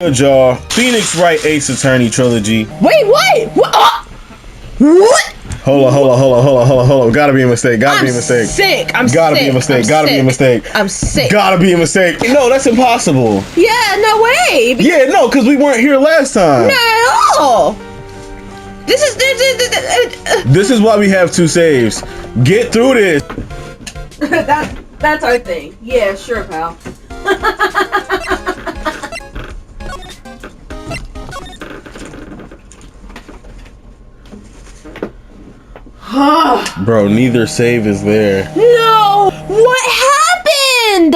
Good, y'all. Phoenix Wright Ace Attorney trilogy. Wait, what? What? Hold on. Gotta be a mistake. Gotta be a mistake. Sick. Gotta be a mistake. Gotta be a mistake. I'm sick. Gotta be a mistake. No, that's impossible. Yeah, no way. Yeah, no, because we weren't here last time. Not at all. This is why we have 2 saves. Get through this. That's our thing. Yeah, sure, pal. Bro, neither save is there. No! What happened?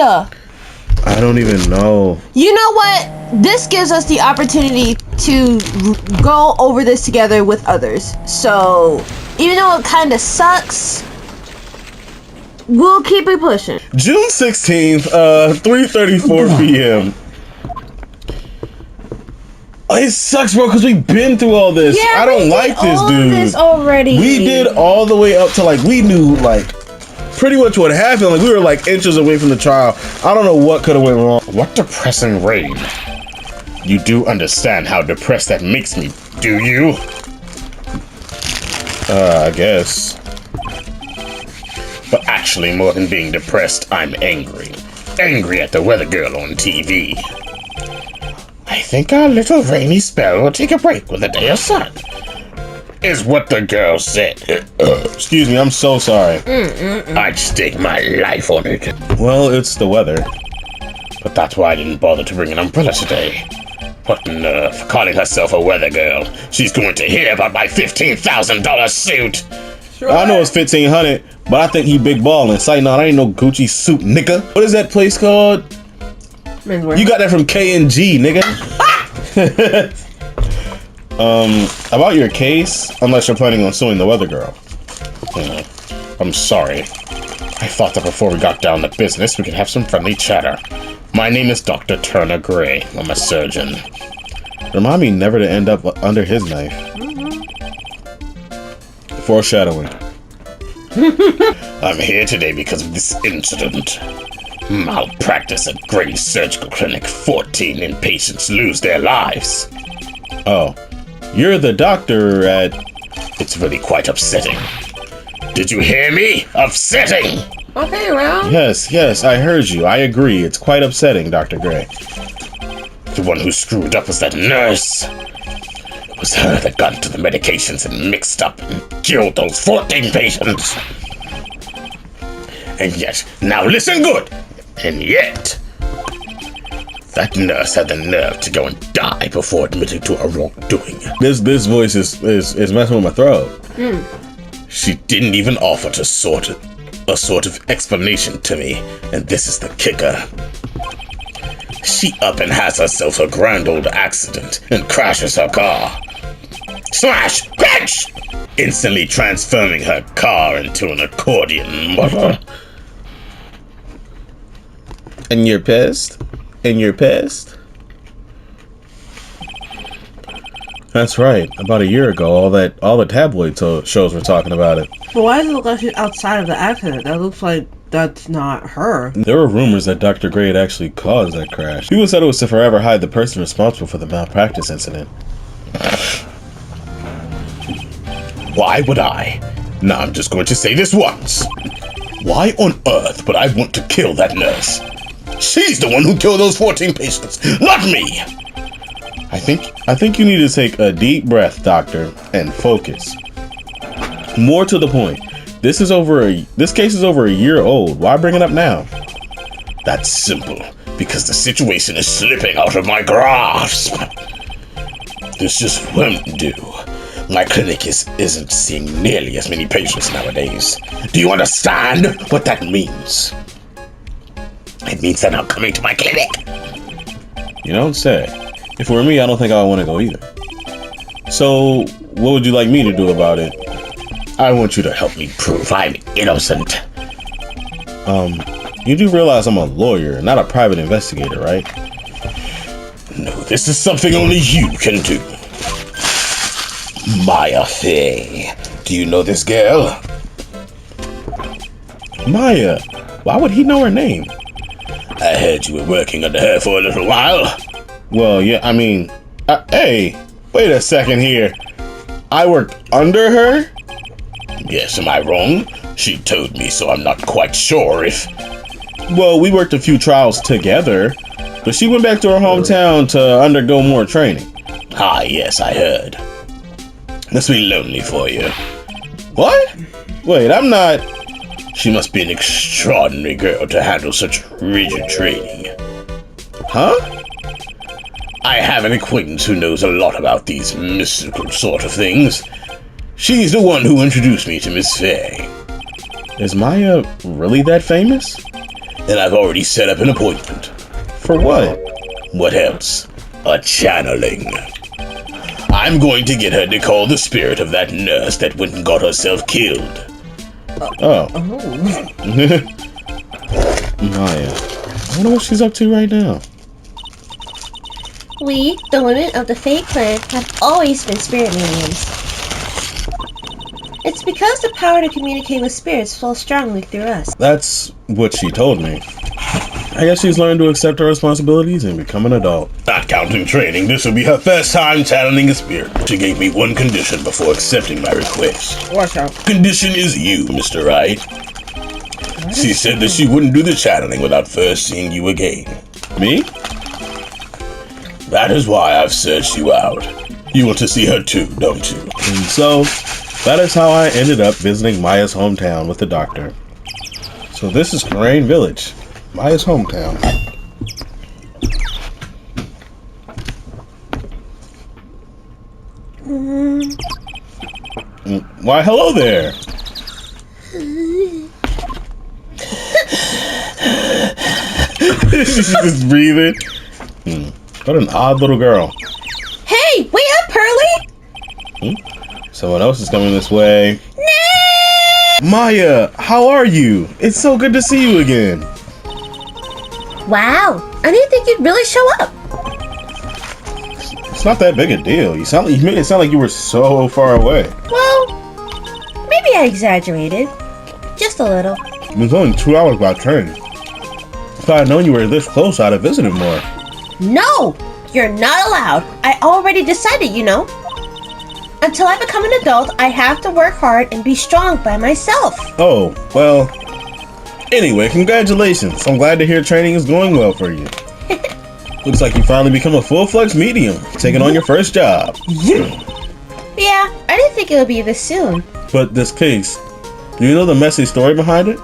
I don't even know. You know what? This gives us the opportunity to go over this together with others. So, even though it kind of sucks, we'll keep it pushing. June 16th, 3:34 p.m. It sucks, bro, because we've been through all this. Yeah, I don't like this, dude. This already. We did all the way up to, like, we knew, like, pretty much what happened. Like, we were, like, inches away from the trial. I don't know what could have went wrong. What depressing rain. You do understand how depressed that makes me, do you? I guess. But actually, more than being depressed, I'm angry. Angry at the weather girl on TV. I think our little rainy spell will take a break with a day of sun. Is what the girl said. Excuse me, I'm so sorry. I'd stake my life on it. Well, it's the weather. But that's why I didn't bother to bring an umbrella today. What nerve, calling herself a weather girl. She's going to hear about my $15,000 suit. Sure. I know it's $1,500, but I think he big ballin'. Sight, no, that ain't no Gucci suit, nigga. What is that place called? You got that from K&G, nigga. About your case, unless you're planning on suing the weather girl. I'm sorry. I thought that before we got down to business, we could have some friendly chatter. My name is Dr. Turner Gray. I'm a surgeon. Remind me never to end up under his knife. Foreshadowing. I'm here today because of this incident. Malpractice at Gray's Surgical Clinic. 14 inpatients lose their lives. Oh, you're the doctor at... It's really quite upsetting. Did you hear me? Upsetting! Okay, well. Yes, I heard you. I agree. It's quite upsetting, Dr. Gray. The one who screwed up was that nurse. It was her that got into the medications and mixed up and killed those 14 patients. And yet, now listen good! And yet, that nurse had the nerve to go and die before admitting to her wrongdoing. This voice is messing with my throat. She didn't even offer to a sort of explanation to me, and this is the kicker. She up and has herself a grand old accident and crashes her car. Smash! Crash! Instantly transforming her car into an accordion model. And you're pissed? That's right. About a year ago, all the tabloid shows were talking about it. But why does it look like she's outside of the accident? That looks like that's not her. There were rumors that Dr. Gray had actually caused that crash. People said it was to forever hide the person responsible for the malpractice incident. Why would I? Now I'm just going to say this once. Why on earth would I want to kill that nurse? She's the one who killed those 14 patients, not me! I think you need to take a deep breath, doctor, and focus. More to the point, this case is over a year old. Why bring it up now? That's simple, because the situation is slipping out of my grasp. This just won't do. My clinic isn't seeing nearly as many patients nowadays. Do you understand what that means? It means they're not coming to my clinic. You don't say. If it were me, I don't think I would want to go either. So, what would you like me to do about it? I want you to help me prove I'm innocent. You do realize I'm a lawyer, not a private investigator, right? No, this is something only you can do. Maya Fey. Do you know this girl? Maya? Why would he know her name? I heard you were working under her for a little while. Well, yeah, I mean, hey, wait a second here. I worked under her? Yes, am I wrong? She told me, so I'm not quite sure if... Well, we worked a few trials together, but she went back to her hometown to undergo more training. Ah, yes, I heard. Must be lonely for you. What? Wait, I'm not... She must be an extraordinary girl to handle such rigid training. Huh? I have an acquaintance who knows a lot about these mystical sort of things. She's the one who introduced me to Miss Faye. Is Maya really that famous? And I've already set up an appointment. For what? What else? A channeling. I'm going to get her to call the spirit of that nurse that went and got herself killed. Oh. Maya. I wonder what she's up to right now. We, the women of the Fae clan, have always been spirit mediums. It's because the power to communicate with spirits flows strongly through us. That's what she told me. I guess she's learned to accept her responsibilities and become an adult. Not counting training, this will be her first time channeling a spirit. She gave me one condition before accepting my request. Watch out. Condition is you, Mr. Wright. She said that she wouldn't do the channeling without first seeing you again. Me? That is why I've searched you out. You want to see her too, don't you? And so, that is how I ended up visiting Maya's hometown with the doctor. So this is Crane Village, Maya's hometown. Why, hello there. She's just breathing. What an odd little girl. Hey, wait up, Pearly! Someone else is coming this way. Maya, how are you? It's so good to see you again. Wow, I didn't think you'd really show up. It's not that big a deal. You made it sound like you were so far away. Well, maybe I exaggerated. Just a little. It was only 2 hours by train. If I had known you were this close, I'd have visited more. No! You're not allowed. I already decided, you know. Until I become an adult, I have to work hard and be strong by myself. Oh, well. Anyway, congratulations. I'm glad to hear training is going well for you. Looks like you finally become a full-fledged medium, taking on your first job. Yeah, I didn't think it would be this soon. But this case, do you know the messy story behind it?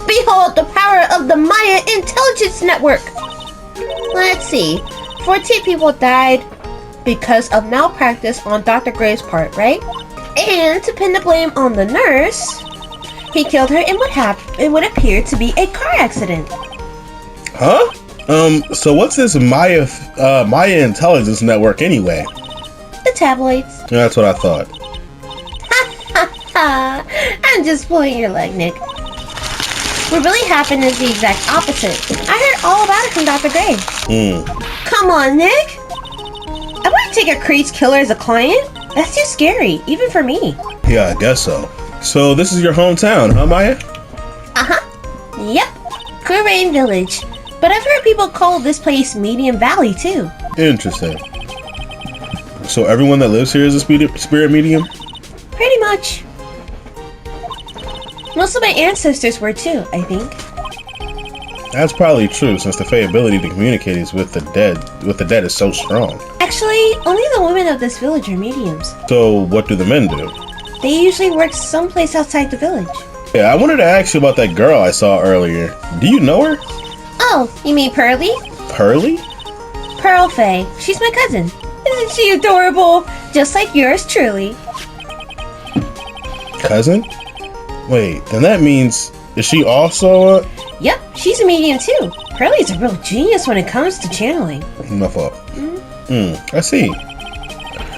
Behold the power of the Maya Intelligence Network. Let's see. 14 people died because of malpractice on Dr. Gray's part, right? And to pin the blame on the nurse, he killed her in what appeared to be a car accident. Huh? So what's this Maya Intelligence Network anyway? The tabloids. That's what I thought. I'm just pulling your leg, Nick. What really happened is the exact opposite. I heard all about it from Dr. Gray. Come on, Nick. I wouldn't take a crazed killer as a client. That's too scary, even for me. Yeah, I guess so. So this is your hometown, huh, Maya? Uh-huh. Yep. Crane Village. But I've heard people call this place Medium Valley, too. Interesting. So everyone that lives here is a spirit medium? Pretty much. Most of my ancestors were, too, I think. That's probably true, since the Fae ability to communicate is with the dead is so strong. Actually, only the women of this village are mediums. So what do the men do? They usually work someplace outside the village. Yeah, I wanted to ask you about that girl I saw earlier. Do you know her? Oh, you mean Pearly? Pearly? Pearl Faye. She's my cousin. Isn't she adorable? Just like yours truly. Cousin? Wait, then that means, is she also Yep, she's a medium too. Pearly's a real genius when it comes to channeling. my fault. I see.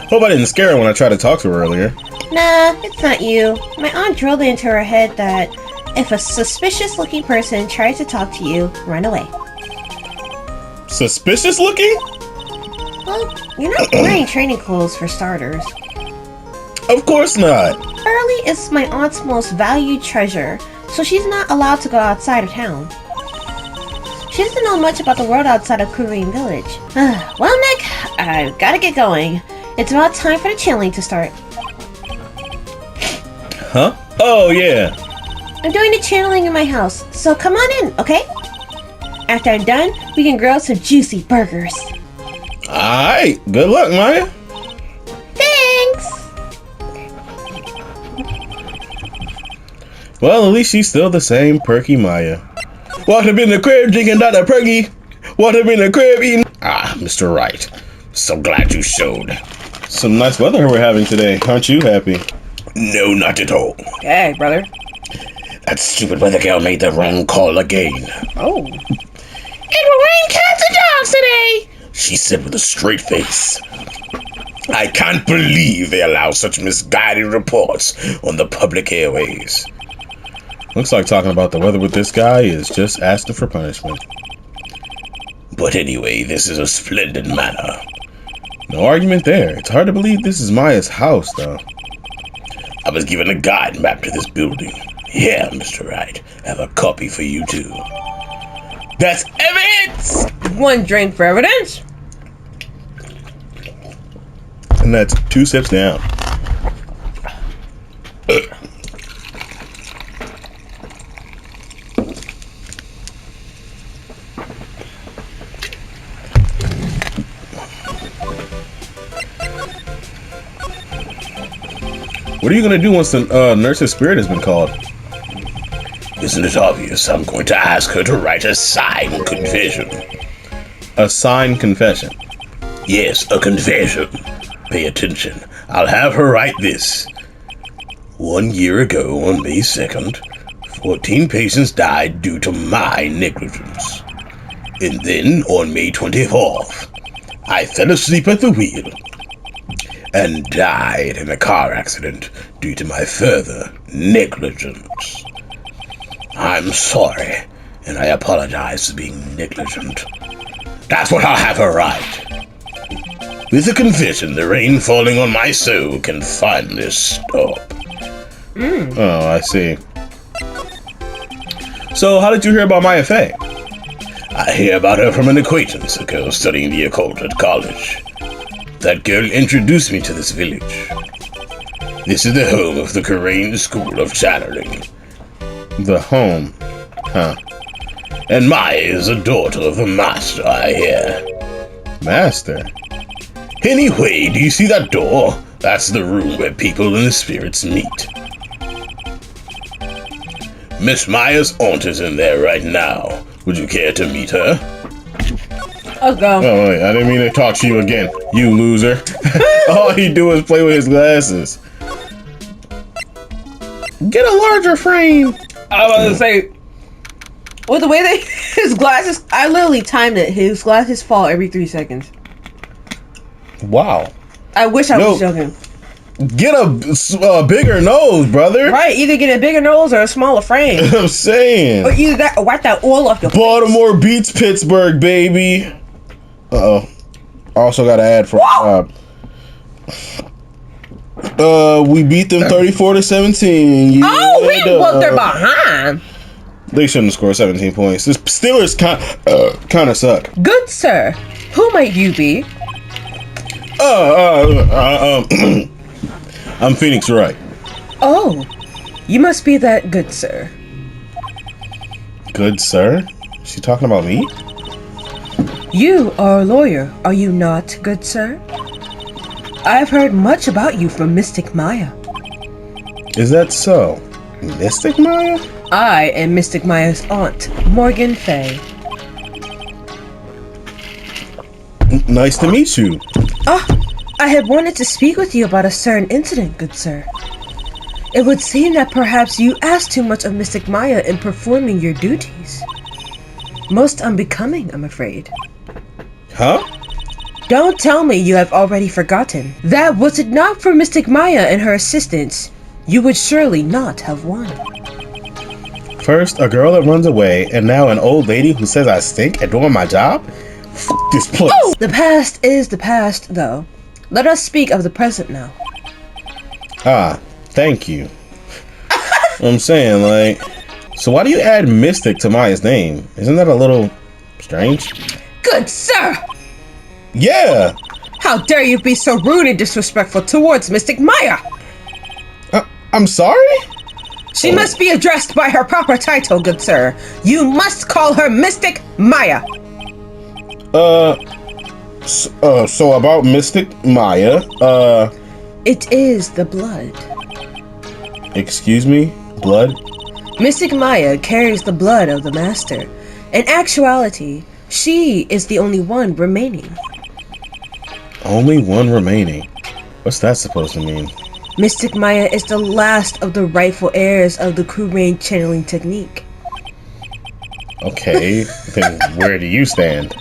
Hope I didn't scare her when I tried to talk to her earlier. Nah, it's not you. My aunt drilled it into her head that if a suspicious looking person tries to talk to you, run away. Suspicious looking? Well, you're not wearing training clothes for starters. Of course not. Pearly is my aunt's most valued treasure, so she's not allowed to go outside of town. She she doesn't know much about the world outside of Korean Village. Well, Nick, I've got to get going. It's about time for the channeling to start. Huh? Oh, yeah. I'm doing the channeling in my house, so come on in, okay? After I'm done, we can grill some juicy burgers. Alright. Good luck, Maya. Thanks! Well, at least she's still the same perky Maya. What up in the crib drinking Dr. Perky? What up in the crib eating? Ah, Mr. Wright. So glad you showed. Some nice weather we're having today. Aren't you happy? No, not at all. Hey, brother. That stupid weather girl made the wrong call again. Oh. It will rain cats and dogs today! She said with a straight face. I can't believe they allow such misguided reports on the public airways. Looks like talking about the weather with this guy is just asking for punishment. But anyway, this is a splendid manor. No argument there. It's hard to believe this is Maya's house, though. I was given a guide map to this building. Here, Mr. Wright, I have a copy for you too. That's evidence! One drink for evidence. And that's 2 sips down. What are you going to do once the nurse's spirit has been called? Isn't it obvious? I'm going to ask her to write a signed confession. A signed confession. Yes, a confession. Pay attention. I'll have her write this. 1 year ago, on May 2nd, 14 patients died due to my negligence. And then, on May 24th, I fell asleep at the wheel and died in a car accident due to my further negligence. I'm sorry, and I apologize for being negligent. That's what I'll have her write. With a confession, the rain falling on my soul can finally stop. Oh, I see. So, how did you hear about Maya Fey? I hear about her from an acquaintance, a girl studying the occult at college. That girl introduced me to this village. This is the home of the Korean School of Channeling. The home. Huh. And Maya is a daughter of the master, I hear. Master? Anyway, do you see that door? That's the room where people and the spirits meet. Miss Maya's aunt is in there right now. Would you care to meet her? Let's go. Oh, wait, I didn't mean to talk to you again, you loser. All he do is play with his glasses. Get a larger frame. I was about to say, with the way that his glasses, I literally timed it. His glasses fall every 3 seconds. Wow. I wish I was joking. Get a bigger nose, brother. Right, either get a bigger nose or a smaller frame. I'm saying. Or either that or wipe that oil off your Baltimore beats Pittsburgh, baby. Uh-oh. Also got an ad for we beat them 34-17. Yeah, Oh, we whooped their behind. They shouldn't have scored 17 points. The Steelers kind of suck. Good sir, who might you be? I'm Phoenix Wright. Oh, you must be that good sir. Good sir? She talking about me? You are a lawyer, are you not, good sir? I've heard much about you from Mystic Maya. Is that so? Mystic Maya? I am Mystic Maya's aunt, Morgan Fay. Nice to meet you. I had wanted to speak with you about a certain incident, good sir. It would seem that perhaps you asked too much of Mystic Maya in performing your duties. Most unbecoming, I'm afraid. Huh? Don't tell me you have already forgotten. That was it not for Mystic Maya and her assistants, you would surely not have won. First, a girl that runs away, and now an old lady who says I stink at doing my job? F this place. Oh! The past is the past, though. Let us speak of the present now. Ah, thank you. I'm saying, like, so why do you add Mystic to Maya's name? Isn't that a little Strange? Good sir! Yeah! How dare you be so rude and disrespectful towards Mystic Maya? I'm sorry? She must be addressed by her proper title, good sir. You must call her Mystic Maya. So about Mystic Maya, It is the blood. excuse me? Blood? Mystic Maya carries the blood of the master. In actuality, she is the only one remaining. Only one remaining. What's that supposed to mean? Mystic Maya is the last of the rightful heirs of the Kurain channeling technique. Okay, then where do you stand?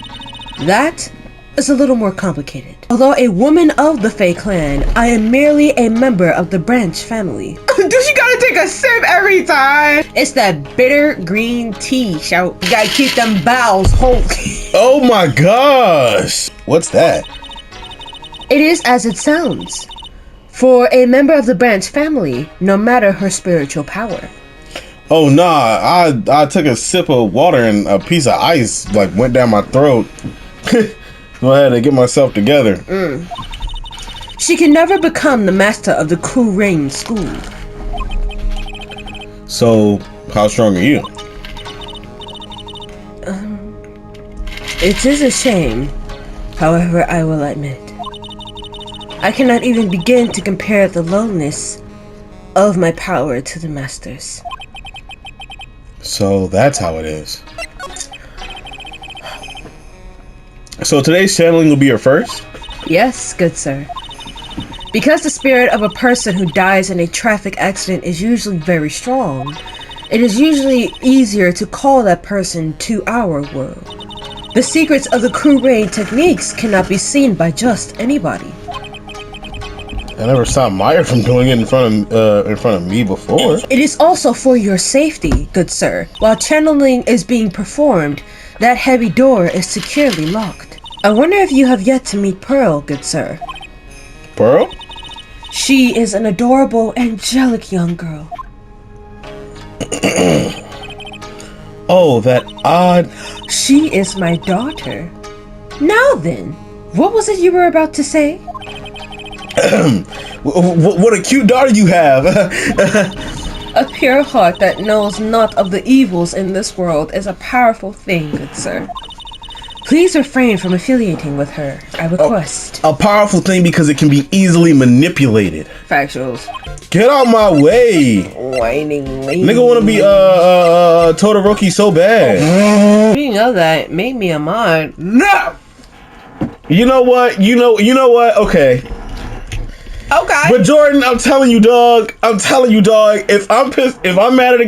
That is a little more complicated. Although a woman of the Fae clan, I am merely a member of the Branch family. Do she gotta take a sip every time? It's that bitter green tea, shout. You gotta keep them bowels whole. Oh my gosh! What's that? It is as it sounds. For a member of the Branch family, no matter her spiritual power. Oh nah, I took a sip of water and a piece of ice like went down my throat. So I had to get myself together. She can never become the master of the Kurain school. So, how strong are you? It is a shame, however, I will admit. I cannot even begin to compare the lowness of my power to the master's. So that's how it is. So today's channeling will be your first? Yes, good sir. Because the spirit of a person who dies in a traffic accident is usually very strong, it is usually easier to call that person to our world. The secrets of the Kurain techniques cannot be seen by just anybody. I never saw Maya from doing it in front of me before. It is also for your safety, good sir. While channeling is being performed, that heavy door is securely locked. I wonder if you have yet to meet Pearl, good sir. Pearl? She is an adorable, angelic young girl. Oh, that odd. She is my daughter. Now then, what was it you were about to say? What a cute daughter you have. A pure heart that knows not of the evils in this world is a powerful thing, good sir. Please refrain from affiliating with her, I request. A powerful thing because it can be easily manipulated. Factuals. Get out my way. Whining lady. Nigga wanna be Todoroki so bad. Speaking of that, make me a mod. No. You know what? You know what? Okay. Okay. But Jordan, I'm telling you, dog. If I'm pissed, if I'm mad at a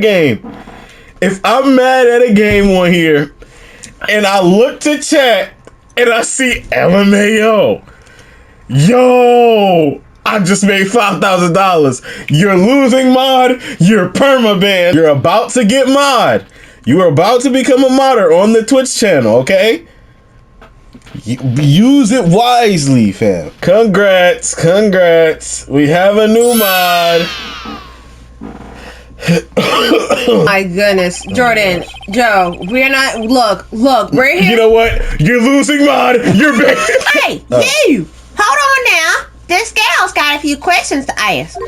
game on here, and I look to chat and I see LMAO, yo, I just made $5,000. You're losing mod. You're perma-banned. You're about to get mod. You are about to become a modder on the Twitch channel. Okay. Use it wisely, fam. Congrats. We have a new mod. My goodness, Jordan, Joe, we're not. Look, we're here. You know what? You're losing mod. You're banned. Hey, you! Hold on now. This gal's got a few questions to ask.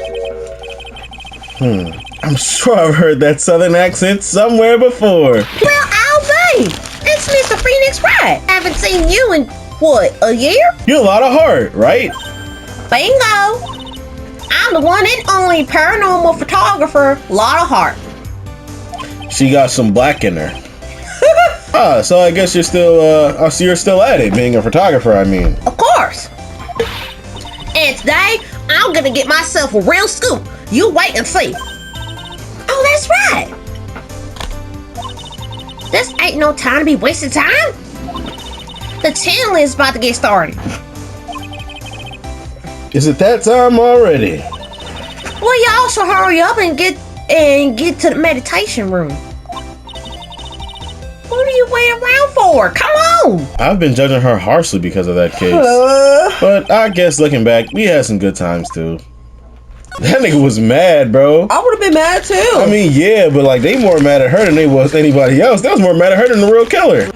I'm sure I've heard that southern accent somewhere before. Well, I'll be. It's Mr. Phoenix Wright. Haven't seen you in, what, a year? You're a lot of heart, right? Bingo! I'm the one and only paranormal photographer, Lot of Heart. She got some black in her. So I guess you're still, I see you're still at it, being a photographer, I mean. Of course. And today, I'm gonna get myself a real scoop. You wait and see. Oh, that's right. This ain't no time to be wasting time. The channel is about to get started. Is it that time already? Well, y'all should hurry up and get to the meditation room. What are you waiting around for? Come on! I've been judging her harshly because of that case. But I guess looking back, we had some good times too. That nigga was mad, bro. I would have been mad too. I mean, yeah, but like they more mad at her than they was anybody else. They was more mad at her than the real killer.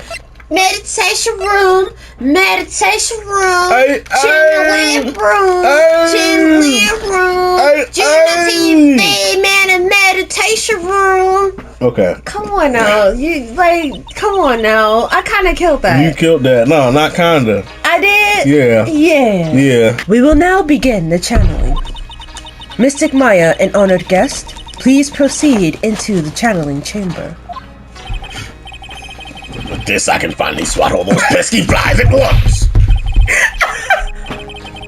Meditation room. Meditation room. Hey, Channeling room. Channeling room. TV man and meditation room. Okay. Come on now. Come on now. I kind of killed that. You killed that. No, not kinda. I did? Yeah. Yeah. Yeah. We will now begin the channeling. Mystic Maya and honored guest, please proceed into the channeling chamber. With this, I can finally swat all those pesky flies at once.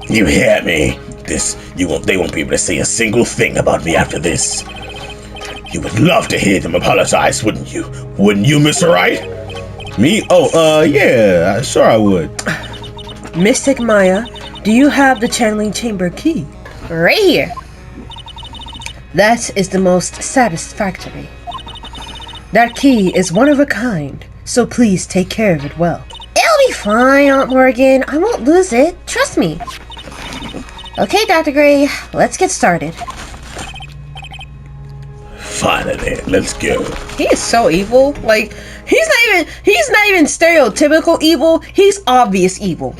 You hear me? They won't be able to say a single thing about me after this. You would love to hear them apologize, wouldn't you? Wouldn't you, Mr. Wright? Me? Oh, yeah. Sure I would. Mystic Maya, do you have the channeling chamber key? Right here. That is the most satisfactory. That key is one of a kind, so please take care of it well. It'll be fine, Aunt Morgan. I won't lose it. Trust me. Okay, Dr. Gray, let's get started. Finally, let's go. He is so evil. Like, he's not even stereotypical evil. He's obvious evil.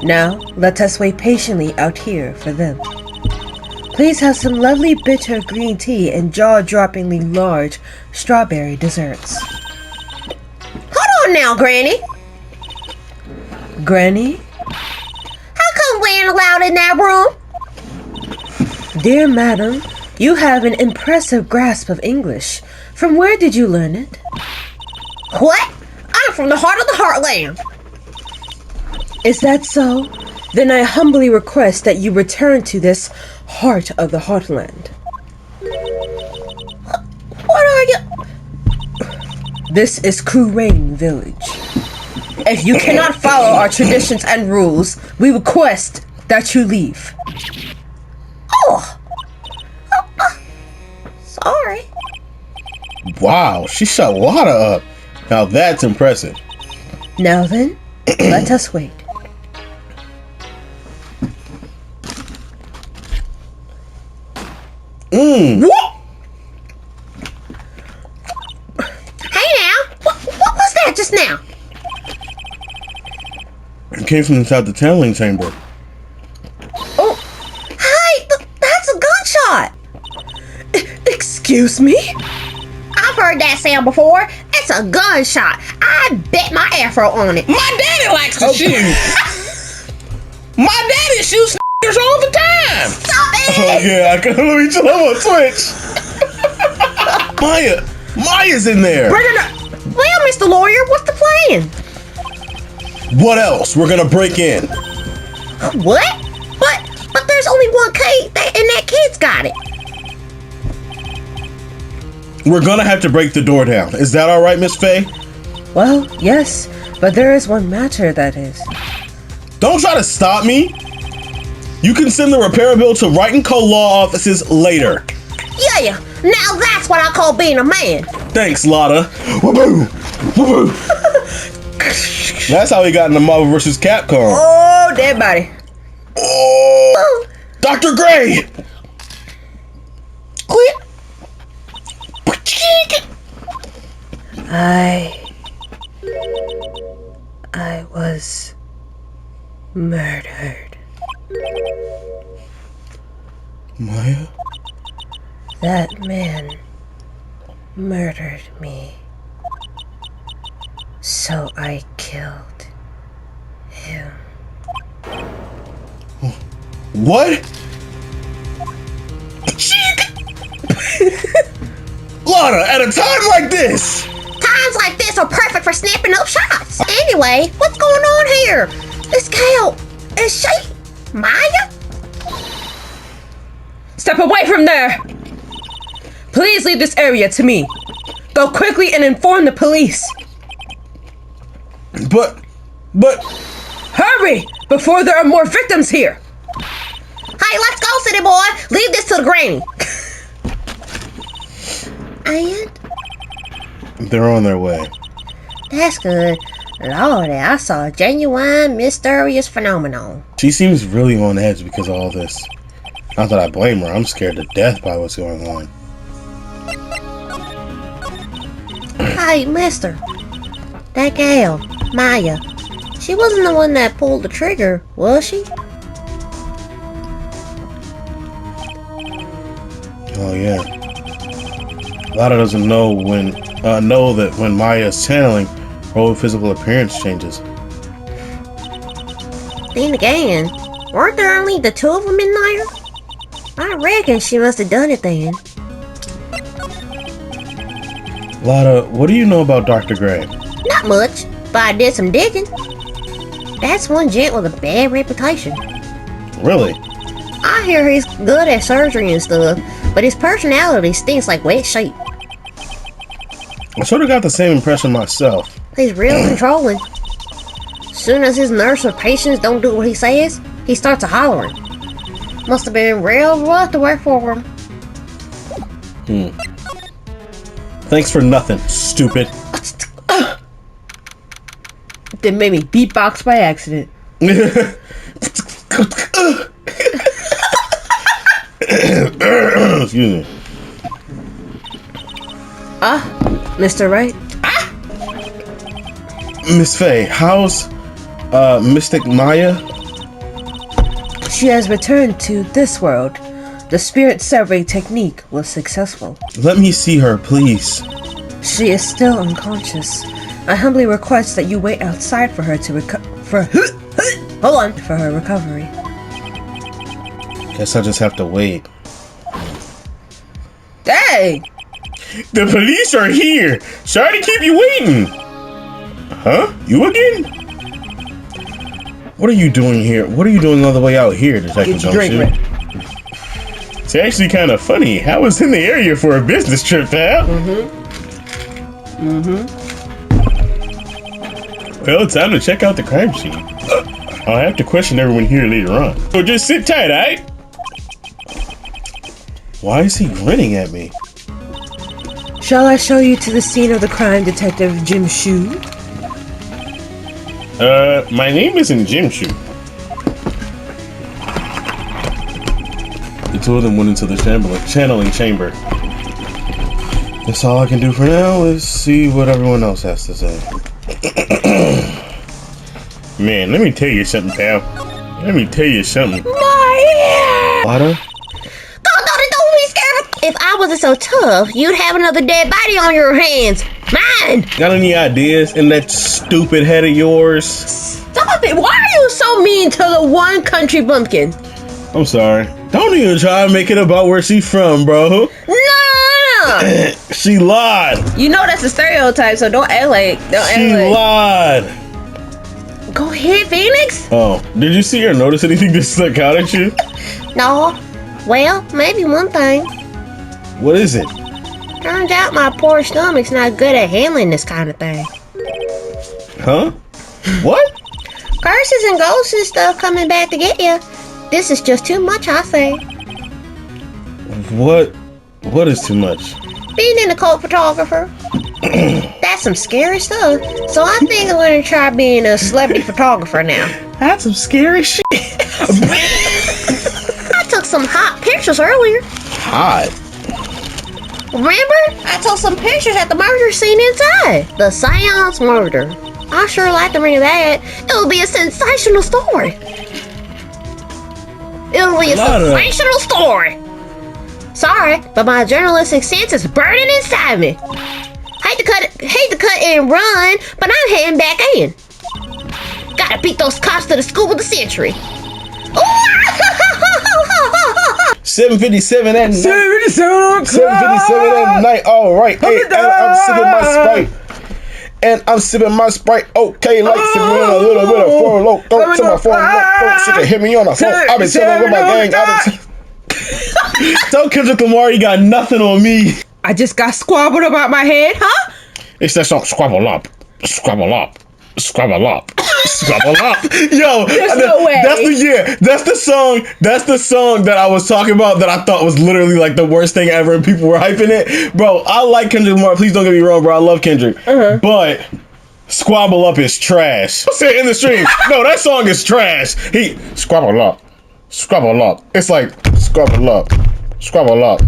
Now, let us wait patiently out here for them. Please have some lovely bitter green tea and jaw-droppingly large strawberry desserts. Hold on now, Granny. Granny? How come we ain't allowed in that room? Dear madam, you have an impressive grasp of English. From where did you learn it? What? I'm from the heart of the heartland. Is that so? Then I humbly request that you return to this heart of the heartland. What are you? This is Kurain Village. If you cannot follow our traditions and rules, we request that you leave. Oh. Sorry. Wow, she shut water up. Now that's impressive. Now then, let us wait. What? Hey now, what was that just now? It came from inside the channeling chamber. Oh, hey, that's a gunshot. Excuse me? I've heard that sound before. It's a gunshot. I bet my afro on it. My daddy likes to shoot. My daddy shoots all the time. Stop it! Oh yeah, I can let me chill on Twitch. Maya's in there. Well, Mr. Lawyer, what's the plan? What else? We're gonna break in. What? But there's only one key, and that kid's got it. We're gonna have to break the door down. Is that all right, Miss Faye? Well, yes, but there is one matter that is. Don't try to stop me. You can send the repair bill to Wright & Co. law offices later. Yeah, now that's what I call being a man. Thanks, Lotta. Waboo! Waboo! That's how he got into Marvel vs. Capcom. Oh, dead body. Oh, Dr. Gray! Quit. I was murdered. Maya? That man murdered me. So I killed him. What? Lotta, at a time like this! Times like this are perfect for snapping up shots. Anyway, what's going on here? This cow, is she Maya? Step away from there! Please leave this area to me. Go quickly and inform the police. But... Hurry! Before there are more victims here! Hey, let's go, city boy. Leave this to the granny. And they're on their way. that's good. Lordy, I saw a genuine mysterious phenomenon. She seems really on edge because of all this. Not that I blame her, I'm scared to death by what's going on. Hey, mister. That gal, Maya. She wasn't the one that pulled the trigger, was she? Oh yeah. Lada doesn't know that when Maya's channeling, her whole physical appearance changes. Then again, weren't there only the two of them in there? I reckon she must have done it then. Lada, what do you know about Dr. Gray? Not much, but I did some digging. That's one gent with a bad reputation. Really? I hear he's good at surgery and stuff, but his personality stinks like wet sheep. I sort of got the same impression myself. He's real controlling. Soon as his nurse or patients don't do what he says, he starts a-hollering. Must have been real rough to work for him. Thanks for nothing, stupid. That made me beatbox by accident. Excuse me. Mr. Wright? Miss Faye, how's Mystic Maya? She has returned to this world. The spirit survey technique was successful. Let me see her, please. She is still unconscious. I humbly request that you wait outside for her to for her recovery. Guess I'll just have to wait. Dang! The police are here! Sorry to keep you waiting! Huh? You again? What are you doing here? What are you doing all the way out here, Detective Get your drink ready. It's actually kind of funny. I was in the area for a business trip, pal. Well, it's time to check out the crime scene. I'll have to question everyone here later on. So just sit tight, alright? Why is he grinning at me? Shall I show you to the scene of the crime, Detective Jim Shue? My name isn't Jim Shoe. The two of them went into the channeling chamber. That's all I can do for now is see what everyone else has to say. Man, let me tell you something, pal. Let me tell you something. Lada? Don't be scared. If I wasn't so tough, you'd have another dead body on your hands. Mine! Got any ideas in that stupid head of yours? Stop it! Why are you so mean to the one country bumpkin? I'm sorry. Don't even try to make it about where she's from, bro. No! She lied. You know that's a stereotype, so don't act like. She lied. Go ahead, Phoenix. Oh, did you see or notice anything that stuck out at you? No. Well, maybe one thing. What is it? Turns out my poor stomach's not good at handling this kind of thing. Huh? What? Curses and ghosts and stuff coming back to get you. This is just too much, I say. What is too much? Being an occult photographer. That's some scary stuff. So I think I'm gonna try being a celebrity photographer now. That's some scary shit. I took some hot pictures earlier. Hot? Remember? I took some pictures at the murder scene inside. The Seance murder. I sure like to read that. It'll be a sensational story. It'll be a sensational story. Sorry, but my journalistic sense is burning inside me. Hate to cut and run, but I'm heading back in. Gotta beat those cops to the school of the century. 7:57 at night. 7:57 7:57 at night. All right. Hey, and I'm sipping my Sprite. And I'm sipping my Sprite. Okay, like sipping on a little bit of Four Loko. Don't tell my phone. Don't shit to hit me on the phone. I've been telling with my gang. Tell Kendrick Lamar you got nothing on me. I just got squabbled about my head, huh? It's that song, Squabble Up. Squabble Up. Squabble Up. Squabble Up. Yo, There's no way. That's the song that I was talking about that I thought was literally like the worst thing ever and people were hyping it. Bro, I like Kendrick Lamar. Please don't get me wrong, bro. I love Kendrick. But Squabble Up is trash. Say it in the stream. No, that song is trash. Squabble Up. Squabble Up. It's like Squabble Up. Squabble Up.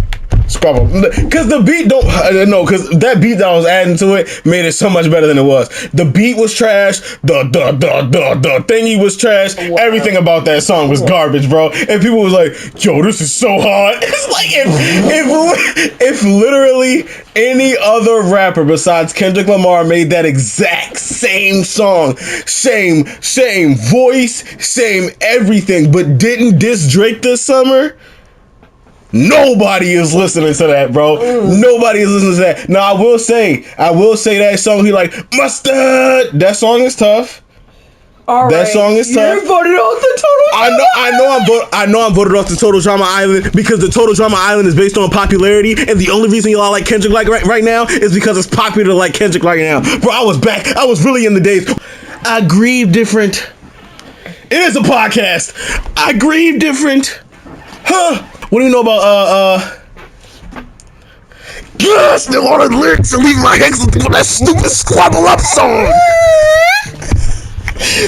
Scrabble. Because the beat don't... No, because that beat that I was adding to it made it so much better than it was. The beat was trash. The thingy was trash. Wow. Everything about that song was garbage, bro. And people was like, yo, this is so hard. It's like if literally any other rapper besides Kendrick Lamar made that exact same song, same voice, same everything, but didn't diss Drake this summer, nobody is listening to that, bro. Nobody is listening to that. Now, I will say that song, he like, mustard. That song is tough. That song is tough. You voted off the Total Drama I know I'm voted off the Total Drama Island because the Total Drama Island is based on popularity, and the only reason y'all like Kendrick like right now is because it's popular like Kendrick right now. Bro, I was back. I was really in the days. I grieve different. It is a podcast. I grieve different. Huh. What do you know about still on the lyrics and leave my hex with that stupid Squabble Up song.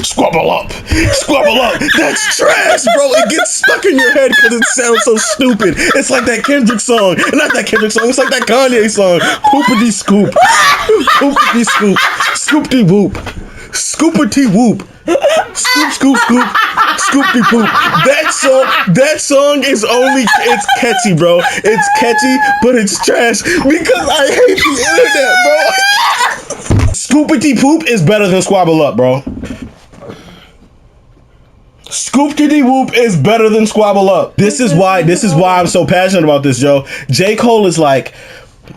Squabble up. That's trash, bro. It gets stuck in your head because it sounds so stupid. It's like that Kendrick song. Not that Kendrick song. It's like that Kanye song. Poopity scoop. Poopity scoop. Scoopty whoop. Scoopity whoop. Scoop. Scoopty poop. That song is it's catchy, bro. It's catchy, but it's trash because I hate the internet, bro. Scoopity poop is better than Squabble Up, bro. Scoop-Kitty Whoop is better than Squabble Up. This is why I'm so passionate about this, Joe. J. Cole is like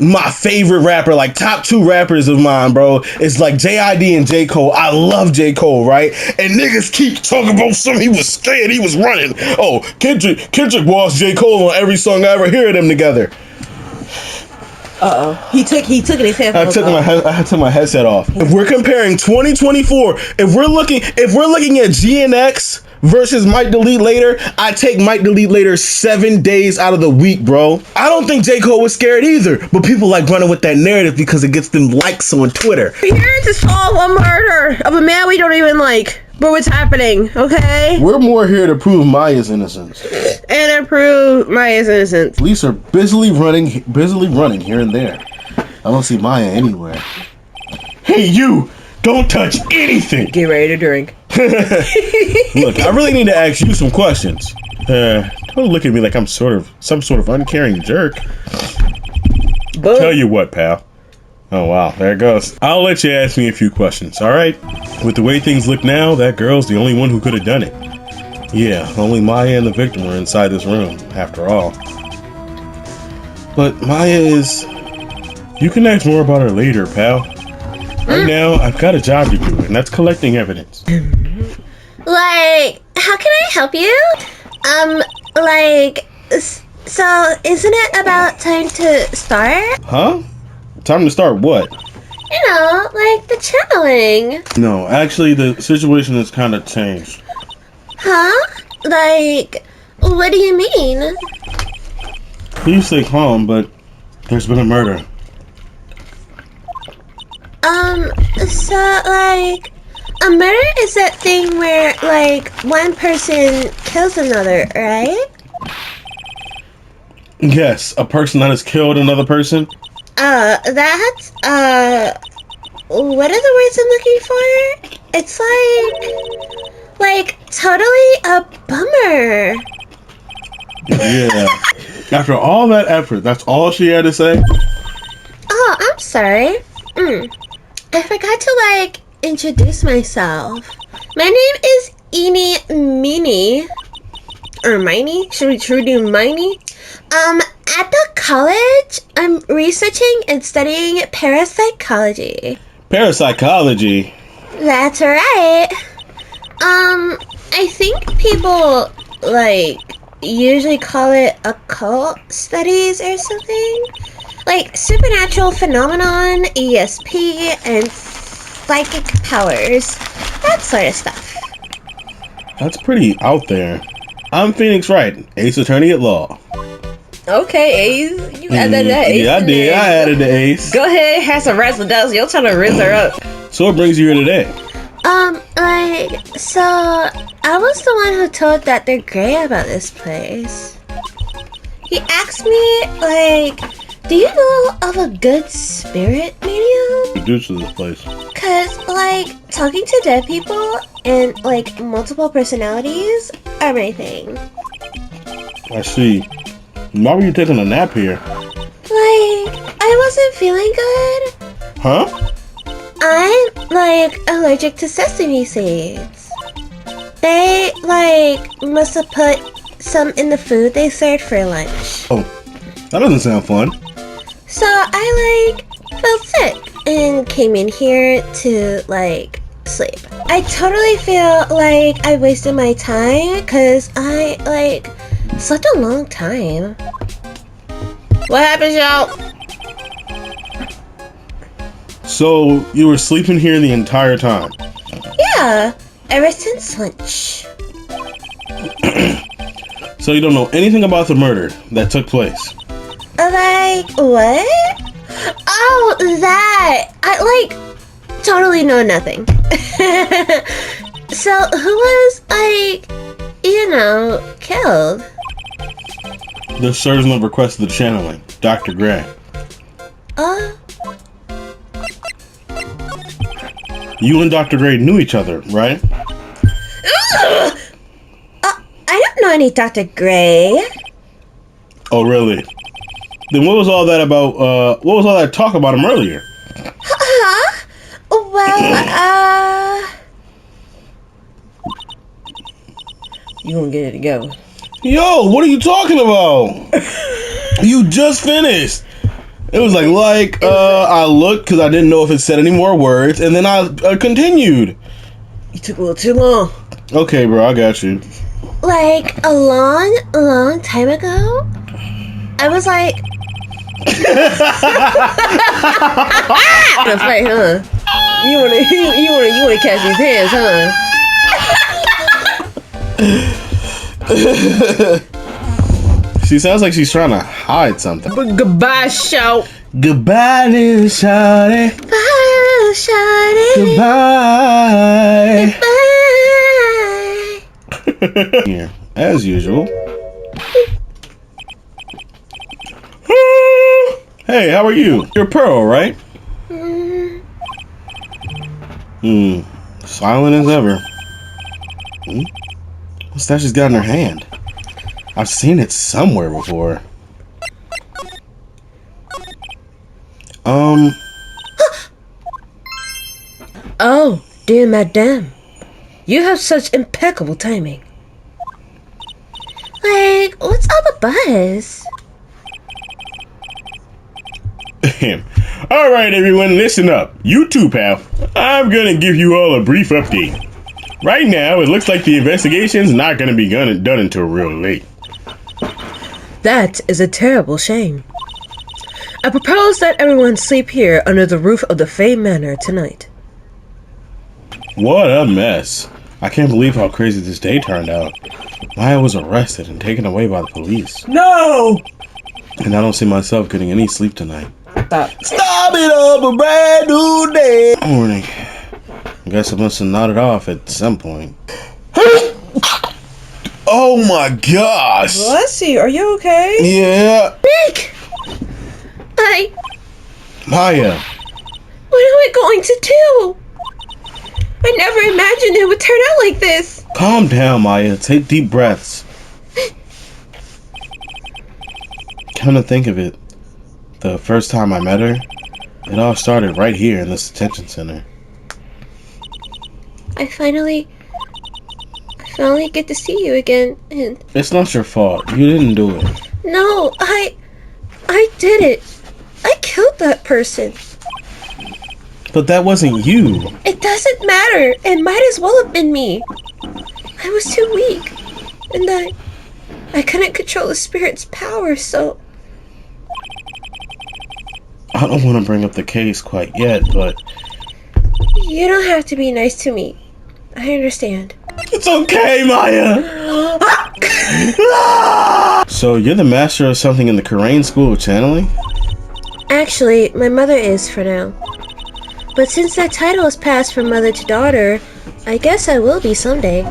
my favorite rapper, like top 2 rappers of mine, bro. It's like J.I.D. and J. Cole. I love J. Cole, right? And niggas keep talking about something. He was scared, he was running. Oh, Kendrick lost J. Cole on every song I ever hear of them together. He took his headphones off. I took my headset off. If we're comparing 2024, if we're looking at GNX versus Might Delete Later, I take Might Delete Later 7 days out of the week, bro. I don't think J. Cole was scared either, but people like running with that narrative because it gets them likes on Twitter. We're here to solve a murder of a man we don't even like. But what's happening, okay? We're more here to prove Maya's innocence. And to prove Maya's innocence. Police are busily running here and there. I don't see Maya anywhere. Hey, you! Don't touch anything! Get ready to drink. Look, I really need to ask you some questions. Don't look at me like I'm some sort of uncaring jerk. Boom. Tell you what, pal. Oh, wow. There it goes. I'll let you ask me a few questions, all right? With the way things look now, that girl's the only one who could have done it. Yeah, only Maya and the victim were inside this room, after all. But Maya is... You can ask more about her later, pal. Right now, I've got a job to do, and that's collecting evidence. Like, how can I help you? So isn't it about time to start? Huh? Time to start what? You know, like the channeling. No, actually, the situation has kind of changed. Huh? Like, what do you mean? You say calm, but there's been a murder. So, like, a murder is that thing where, like, one person kills another, right? Yes, a person that has killed another person. That's, what are the words I'm looking for? It's like, totally a bummer. Yeah. After all that effort, that's all she had to say? Oh, I'm sorry. I forgot to, like, introduce myself. My name is Eenie Meenie. Or Miney? Should we do Miney? At the college, I'm researching and studying parapsychology. Parapsychology? That's right. I think people, like, usually call it occult studies or something. Like, supernatural phenomenon, ESP, and psychic powers. That sort of stuff. That's pretty out there. I'm Phoenix Wright, Ace Attorney at Law. Okay, Ace. You added that Ace. Yeah, I did. I added the Ace. Go ahead, have some razzle dazzle. You're trying to rinse her up. So what brings you here today? So, I was the one who told Dr. Gray about this place. He asked me, like, do you know of a good spirit medium? Introduce to this place. Cause, like, talking to dead people and, like, multiple personalities are my thing. I see. Why were you taking a nap here? Like, I wasn't feeling good. Huh? I'm, like, allergic to sesame seeds. They, like, must have put some in the food they served for lunch. Oh, that doesn't sound fun. So I, like, felt sick and came in here to, like, sleep. I totally feel like I wasted my time because I, like, slept a long time. What happened, y'all? So, you were sleeping here the entire time? Yeah, ever since lunch. So you don't know anything about the murder that took place? Like, what? Oh, that! I, like, totally know nothing. So, who was, like, you know, killed? The surgeon that requested the channeling, Dr. Gray. You and Dr. Gray knew each other, right? I don't know any Dr. Gray. Oh, really? Then what was all that about, what was all that talk about him earlier? Huh? Well, You gonna get it together. Yo, what are you talking about? You just finished. It was like, I looked because I didn't know if it said any more words, and then I continued. You took a little too long. Okay, bro, I got you. like, a long time ago, I was like, That's right, huh? You wanna catch these hands, huh? She sounds like she's trying to hide something. But goodbye, shout. Goodbye, little shawty. bye, shawty, Goodbye. bye. Here, as usual. Hey, how are you? You're Pearl, right? Silent as ever. What's that she's got in her hand? I've seen it somewhere before. Oh, dear madame. You have such impeccable timing. Like, what's all the buzz? Alright, everyone, listen up. You too, pal. I'm gonna give you all a brief update. Right now, it looks like the investigation's not gonna be done until real late. That is a terrible shame. I propose that everyone sleep here under the roof of the Fey Manor tonight. What a mess. I can't believe how crazy this day turned out. Maya was arrested and taken away by the police. No! And I don't see myself getting any sleep tonight. Stop it up a brand new day. Morning. I guess I must have nodded off at some point. Oh my gosh. Bless you. Are you okay? Yeah. Nick! Maya! What am I going to do? I never imagined it would turn out like this. Calm down, Maya. Take deep breaths. Come to think of it, the first time I met her, it all started right here in this detention center. I finally get to see you again, and It's not your fault. You didn't do it. no, I did it. I killed that person. But that wasn't you. It doesn't matter. It might as well have been me. I was too weak, and I couldn't control the spirit's power, so I don't want to bring up the case quite yet, but you don't have to be nice to me. I understand. it's okay, Maya. So you're the master of something in the Karain School of Channeling? Actually, my mother is for now. But since that title has passed from mother to daughter, I guess I will be someday.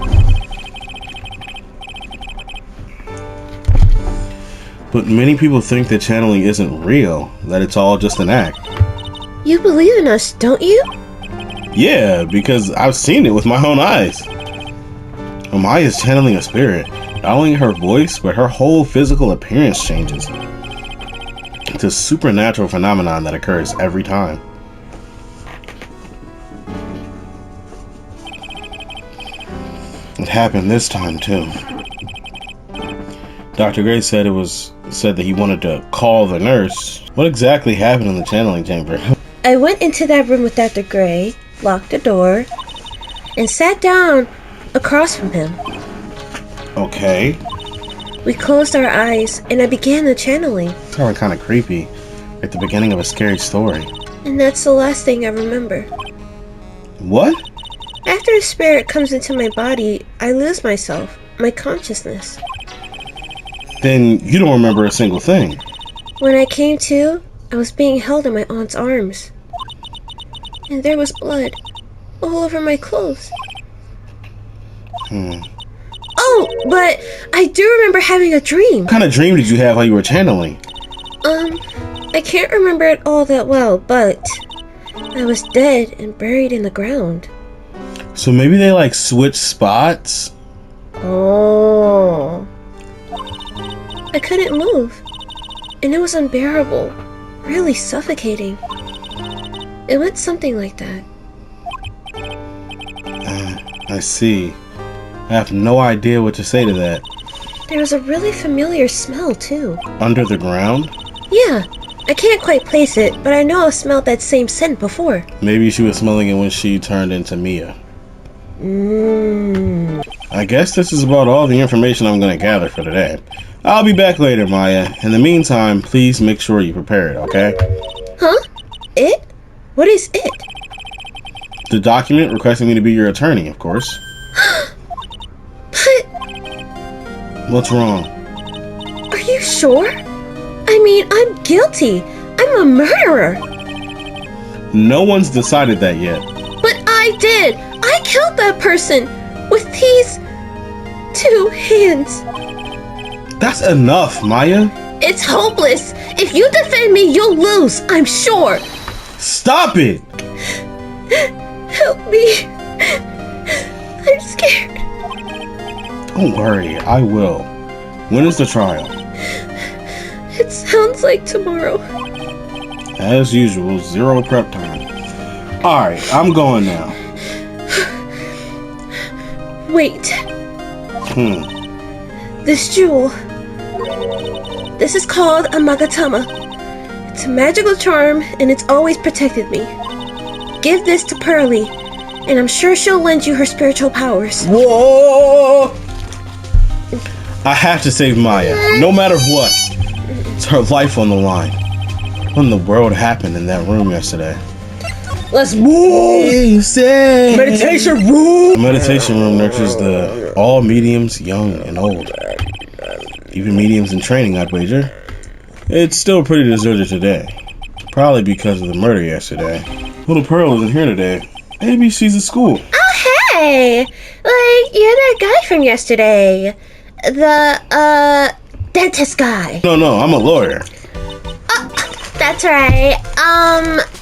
But many people think that channeling isn't real, that it's all just an act. You believe in us, don't you? Yeah, because I've seen it with my own eyes. Amaya's channeling a spirit. Not only her voice, but her whole physical appearance changes. It's a supernatural phenomenon that occurs every time. It happened this time too. Dr. Gray said that he wanted to call the nurse. What exactly happened in the channeling chamber? I went into that room with Dr. Gray, locked the door, and sat down across from him. Okay. We closed our eyes, and I began the channeling. Sounded kind of creepy. At the beginning of a scary story. And that's the last thing I remember. What? After a spirit comes into my body, I lose myself, my consciousness. Then you don't remember a single thing. When I came to, I was being held in my aunt's arms. And there was blood all over my clothes. Oh, but I do remember having a dream. What kind of dream did you have while you were channeling? I can't remember it all that well, but I was dead and buried in the ground. So maybe they like switch spots? Oh. I couldn't move, and it was unbearable, really suffocating. It went something like that. I see. I have no idea what to say to that. There was a really familiar smell, too. Under the ground? Yeah, I can't quite place it, but I know I've smelled that same scent before. Maybe she was smelling it when she turned into Mia. I guess this is about all the information I'm going to gather for today. I'll be back later, Maya. In the meantime, please make sure you prepare it, okay? Huh? It? What is it? The document requesting me to be your attorney, of course. But... What's wrong? Are you sure? I mean, I'm guilty. I'm a murderer. No one's decided that yet. But I did. I killed that person with these 2 hands. That's enough, Maya. It's hopeless. If you defend me, you'll lose, I'm sure. Stop it! Help me. I'm scared. Don't worry, I will. When is the trial? It sounds like tomorrow. As usual, 0 prep time. Alright, I'm going now. Wait. This jewel. This is called a Magatama. It's a magical charm, and it's always protected me. Give this to Pearly, and I'm sure she'll lend you her spiritual powers. Whoa! I have to save Maya, no matter what. It's her life on the line. What in the world happened in that room yesterday? Let's move! Meditation room! The meditation room nurtures all mediums, young and old. Even mediums in training, I'd wager. It's still pretty deserted today. Probably because of the murder yesterday. Little Pearl isn't here today. Maybe she's at school. Oh, hey! Like, you're that guy from yesterday. The, dentist guy. No, I'm a lawyer. That's right.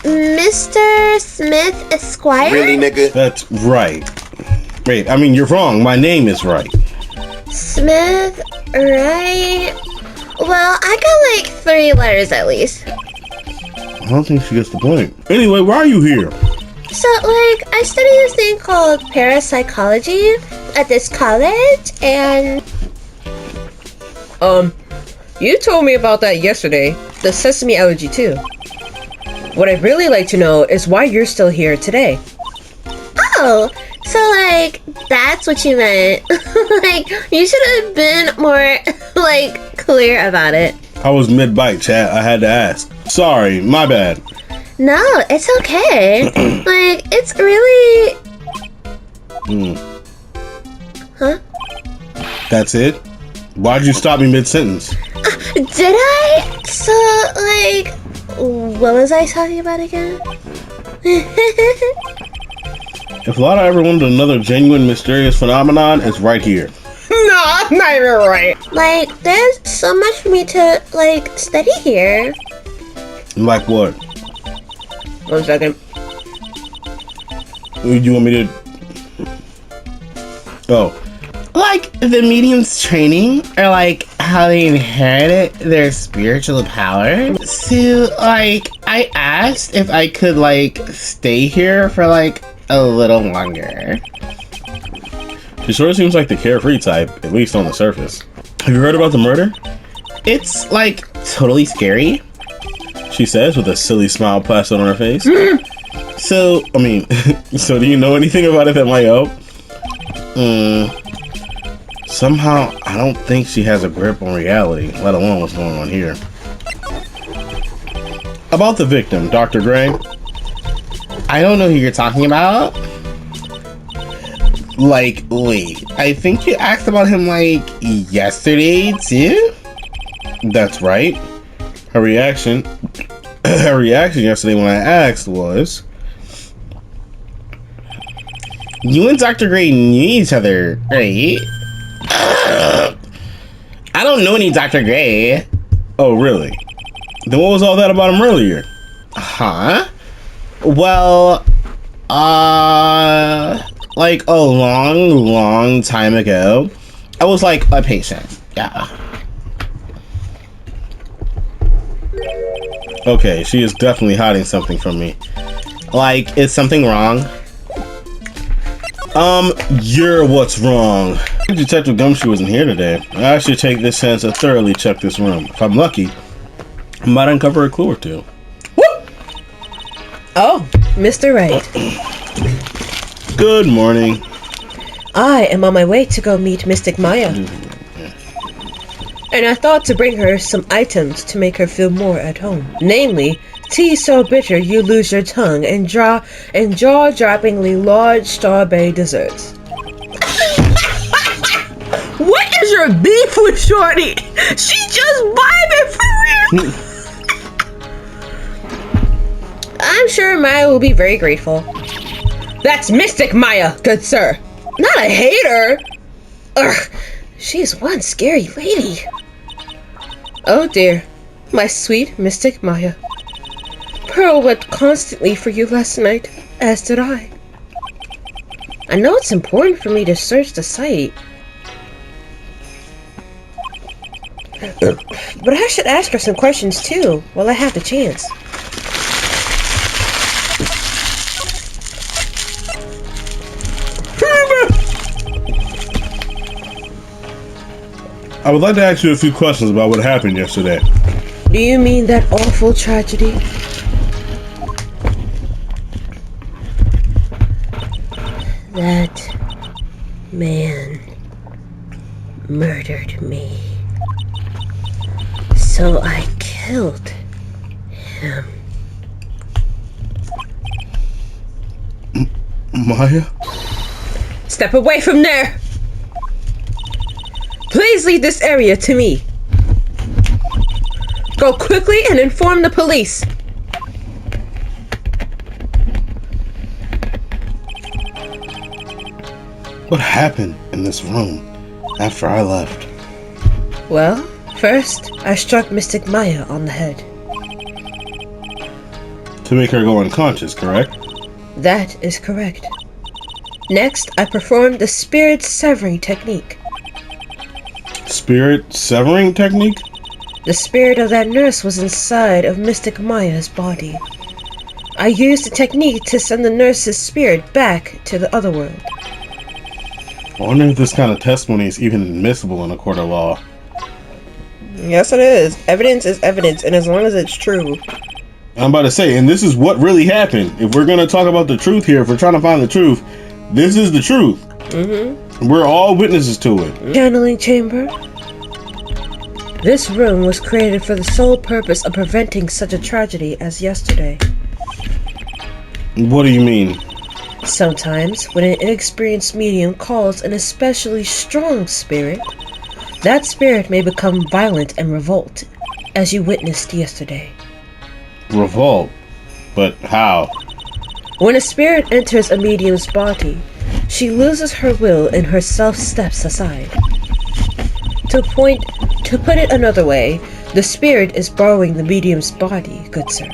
Mr. Smith Esquire? Really, nigga? That's right. Wait, I mean, you're wrong. My name is right. Smith, right? Well, I got like 3 letters at least. I don't think she gets the point. Anyway, why are you here? So, like, I study this thing called parapsychology at this college, and... You told me about that yesterday. The sesame allergy, too. What I'd really like to know is why you're still here today. Oh, so, like, that's what you meant. Like, you should have been more, like, clear about it. I was mid-bite, chat. I had to ask. Sorry, my bad. No, it's okay. Like, it's really... Huh? That's it? Why'd you stop me mid-sentence? Did I? So, like, what was I talking about again? If Lana ever wanted another genuine mysterious phenomenon, it's right here. No! Not even right. Like, there's so much for me to, like, study here. Like what? 1 second. You want me to? Oh. Like the medium's training, or like how they inherited their spiritual power. So, like, I asked if I could like stay here for like a little longer. She sort of seems like the carefree type, at least on the surface. Have you heard about the murder? It's like totally scary. She says with a silly smile plastered on her face. So, I mean, so do you know anything about it that might help? Somehow, I don't think she has a grip on reality, let alone what's going on here. About the victim, Dr. Gray. I don't know who you're talking about. Like, wait, I think you asked about him like yesterday too? That's right. Her reaction yesterday when I asked was, you and Dr. Gray knew each other, right? I don't know any Dr. Gray. oh really? Then what was all that about him earlier? Huh? Well, like a long time ago, I was like a patient. Yeah. Okay, she is definitely hiding something from me. Like, is something wrong? You're what's wrong. Detective Gumshoe wasn't here today. I should take this chance to thoroughly check this room. If I'm lucky, I might uncover a clue or two. Whoop! Oh, Mr. Wright. Good morning. I am on my way to go meet Mystic Maya. And I thought to bring her some items to make her feel more at home. Namely, tea so bitter you lose your tongue and jaw-droppingly large strawberry desserts. What is your beef with Shorty? She just vibing for real. I'm sure Maya will be very grateful. That's Mystic Maya, good sir. Not a hater. Ugh, she's one scary lady. Oh dear, my sweet Mystic Maya. Pearl wept constantly for you last night, as did I. I know it's important for me to search the site, but I should ask her some questions too, while I have the chance. I would like to ask you a few questions about what happened yesterday. Do you mean that awful tragedy? That man murdered me. So I killed him. Maya? Step away from there! Please leave this area to me. Go quickly and inform the police. What happened in this room after I left? Well, first, I struck Mystic Maya on the head. To make her go unconscious, correct? That is correct. Next, I performed the spirit severing technique. Spirit severing technique? The spirit of that nurse was inside of Mystic Maya's body. I used the technique to send the nurse's spirit back to the other world. I wonder if this kind of testimony is even admissible in a court of law. Yes, it is. Evidence is evidence, and as long as it's true. I'm about to say, and this is what really happened. If we're going to talk about the truth here, if we're trying to find the truth, this is the truth. Mm-hmm. We're all witnesses to it. Channeling chamber. This room was created for the sole purpose of preventing such a tragedy as yesterday. What do you mean? Sometimes, when an inexperienced medium calls an especially strong spirit, that spirit may become violent and revolt, as you witnessed yesterday. Revolt? But how? When a spirit enters a medium's body, she loses her will and her self steps aside. To put it another way, the spirit is borrowing the medium's body, good sir.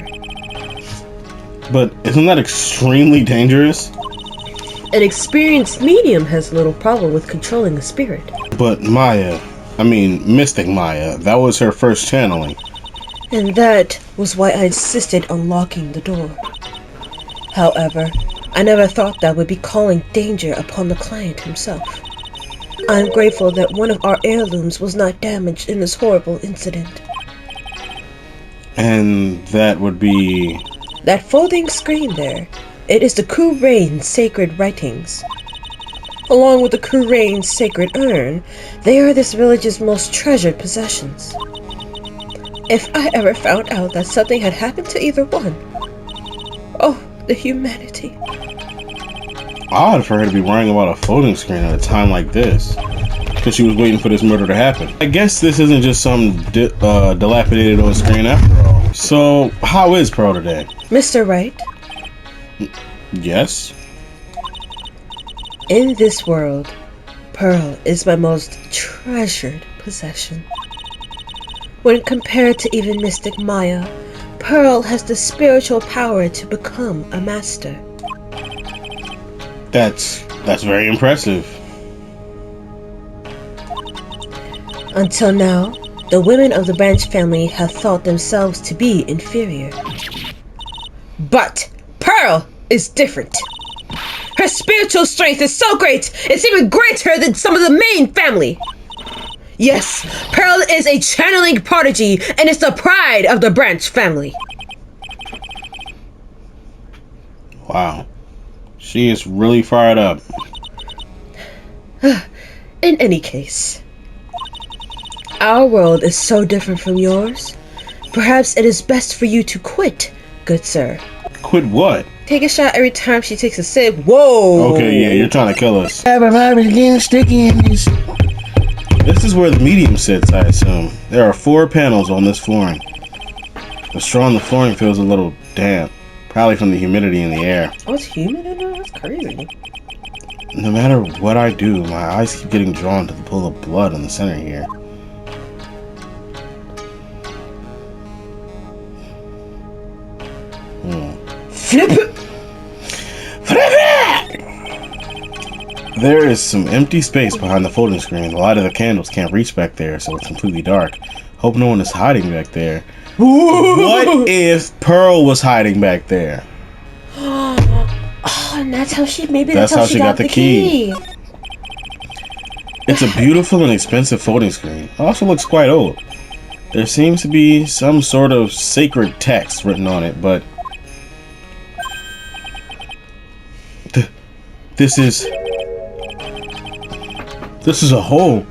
But isn't that extremely dangerous? An experienced medium has little problem with controlling a spirit. But Mystic Maya, that was her first channeling. And that was why I insisted on locking the door. However, I never thought that would be calling danger upon the client himself. I am grateful that one of our heirlooms was not damaged in this horrible incident. And that would be... That folding screen there, it is the Kurain's sacred writings. Along with the Kurain's sacred urn, they are this village's most treasured possessions. If I ever found out that something had happened to either one, oh, the humanity. Odd for her to be worrying about a folding screen at a time like this. Because she was waiting for this murder to happen. I guess this isn't just some dilapidated old screen after all. So, how is Pearl today? Mr. Wright? Yes? In this world, Pearl is my most treasured possession. When compared to even Mystic Maya, Pearl has the spiritual power to become a master. That's very impressive. Until now, the women of the Branch family have thought themselves to be inferior. But Pearl is different. Her spiritual strength is so great, it's even greater than some of the main family. Yes, Pearl is a channeling prodigy and is the pride of the Branch family. Wow. She is really fired up. In any case, our world is so different from yours. Perhaps it is best for you to quit, good sir. Quit what? Take a shot every time she takes a sip. Whoa! Okay, yeah, you're trying to kill us. Everybody's getting sticky in this. This is where the medium sits, I assume. There are 4 panels on this flooring. The straw on the flooring feels a little damp. Probably from the humidity in the air. Oh, it's humid in there? That's crazy. No matter what I do, my eyes keep getting drawn to the pool of blood in the center here. Flip it! Flip it! There is some empty space behind the folding screen. The light of the candles can't reach back there, so it's completely dark. Hope no one is hiding back there. What if Pearl was hiding back there? Oh, and that's how she got the key. It's a beautiful and expensive folding screen. It also looks quite old. There seems to be some sort of sacred text written on it, but this is a hole.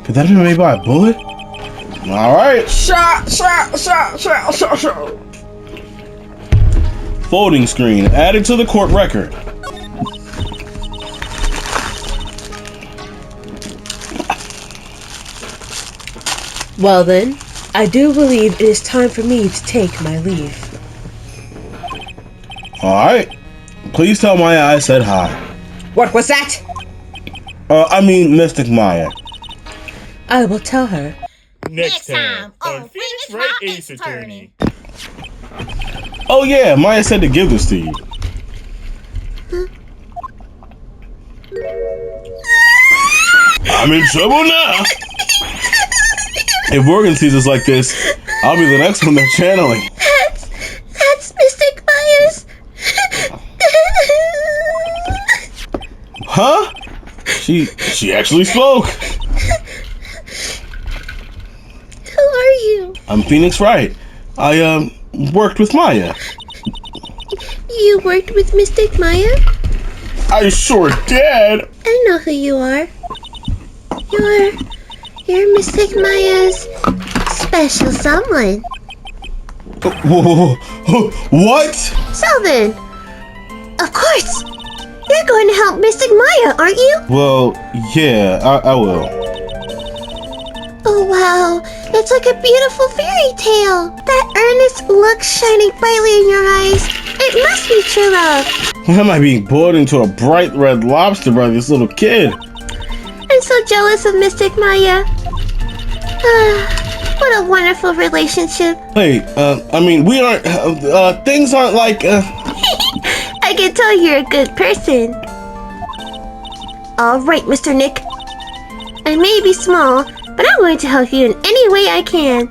Could that have been made by a bullet? Alright. Shot. Folding screen added to the court record. Well then, I do believe it is time for me to take my leave. Alright. Please tell Maya I said hi. What was that? Mystic Maya. I will tell her. Next time on Phoenix Wright Ace Attorney. Oh yeah, Maya said to give this to you. I'm in trouble now. If Morgan sees us like this, I'll be the next one they're channeling. That's Mystic Maya's. Huh? She actually spoke. Who are you? I'm Phoenix Wright. I worked with Maya. You worked with Mystic Maya? I sure did. I know who you are. You're Mystic Maya's special someone. What? So then, of course, you're going to help Mystic Maya, aren't you? Well, yeah, I will. Oh wow, it's like a beautiful fairy tale. That earnest look shining brightly in your eyes. It must be true love. Why am I being boiled into a bright red lobster by this little kid? And so jealous of Mystic Maya. What a wonderful relationship. Hey, I mean, we aren't, things aren't like, I can tell you're a good person. Alright, Mr. Nick. I may be small, but I'm going to help you in any way I can.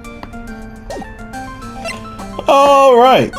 alright.